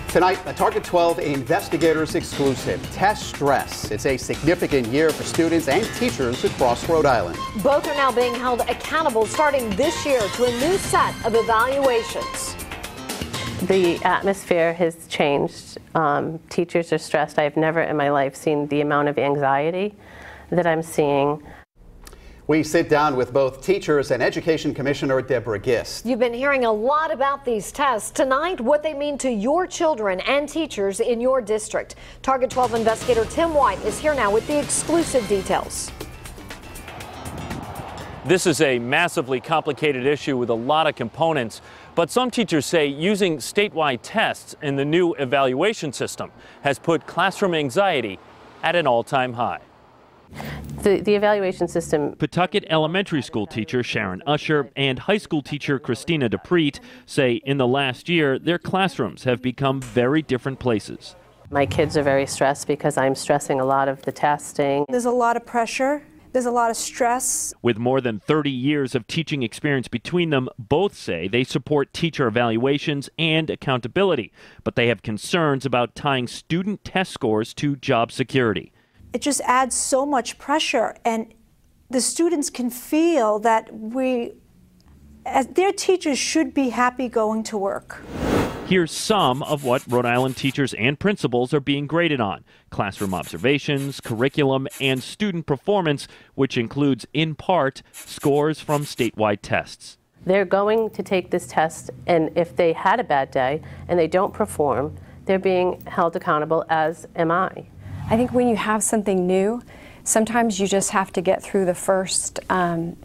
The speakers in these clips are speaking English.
Tonight, a Target 12 Investigators exclusive. Test stress. It's a significant year for students and teachers across Rhode Island. Both are now being held accountable starting this year to a new set of evaluations. The atmosphere has changed. Teachers are stressed. I've never in my life seen the amount of anxiety that I'm seeing. We sit down with both teachers and Education Commissioner Deborah Gist. You've been hearing a lot about these tests. Tonight, what they mean to your children and teachers in your district. Target 12 investigator Tim White is here now with the exclusive details. This is a massively complicated issue with a lot of components, but some teachers say using statewide tests in the new evaluation system has put classroom anxiety at an all-time high. The evaluation system. Pawtucket elementary school teacher Sharon Usher and high school teacher Christina DePreet say in the last year their classrooms have become very different places. My kids are very stressed because I'm stressing a lot of the testing. There's a lot of pressure. There's a lot of stress. With more than 30 years of teaching experience between them, both say they support teacher evaluations and accountability, but they have concerns about tying student test scores to job security. It just adds so much pressure, and the students can feel that as their teachers, should be happy going to work. Here's some of what Rhode Island teachers and principals are being graded on: classroom observations, curriculum, and student performance, which includes, in part, scores from statewide tests. They're going to take this test, and if they had a bad day and they don't perform, they're being held accountable, as am I. I think when you have something new, sometimes you just have to get through the first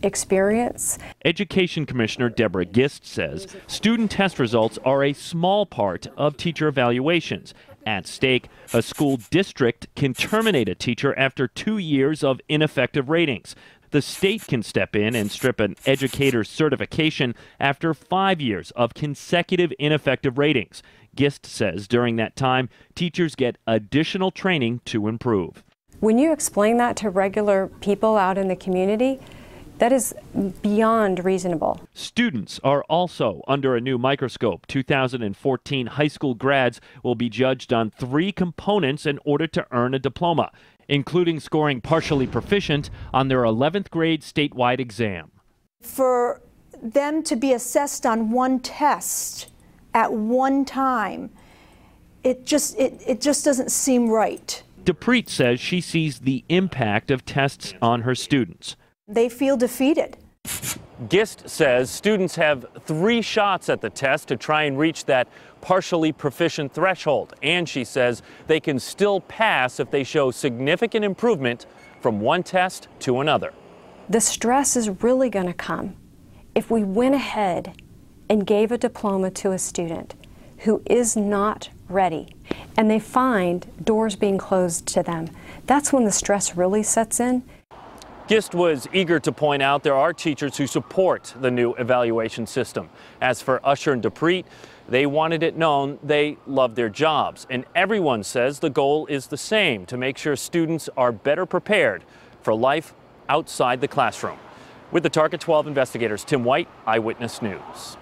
experience. Education Commissioner Deborah Gist says student test results are a small part of teacher evaluations. At stake, a school district can terminate a teacher after 2 years of ineffective ratings. The state can step in and strip an educator's certification after 5 years of consecutive ineffective ratings. Gist says during that time, teachers get additional training to improve. When you explain that to regular people out in the community, that is beyond reasonable. Students are also under a new microscope. 2014 high school grads will be judged on 3 components in order to earn a diploma, including scoring partially proficient on their 11th grade statewide exam. For them to be assessed on one test at one time, it just doesn't seem right. DePreet says she sees the impact of tests on her students. They feel defeated. Gist says students have 3 shots at the test to try and reach that partially proficient threshold, and she says they can still pass if they show significant improvement from one test to another. The stress is really going to come if we went ahead and gave a diploma to a student who is not ready, and they find doors being closed to them. That's when the stress really sets in. Gist was eager to point out there are teachers who support the new evaluation system. As for Usher and DePreet, they wanted it known they love their jobs, and everyone says the goal is the same: to make sure students are better prepared for life outside the classroom. With the Target 12 investigators, Tim White, Eyewitness News.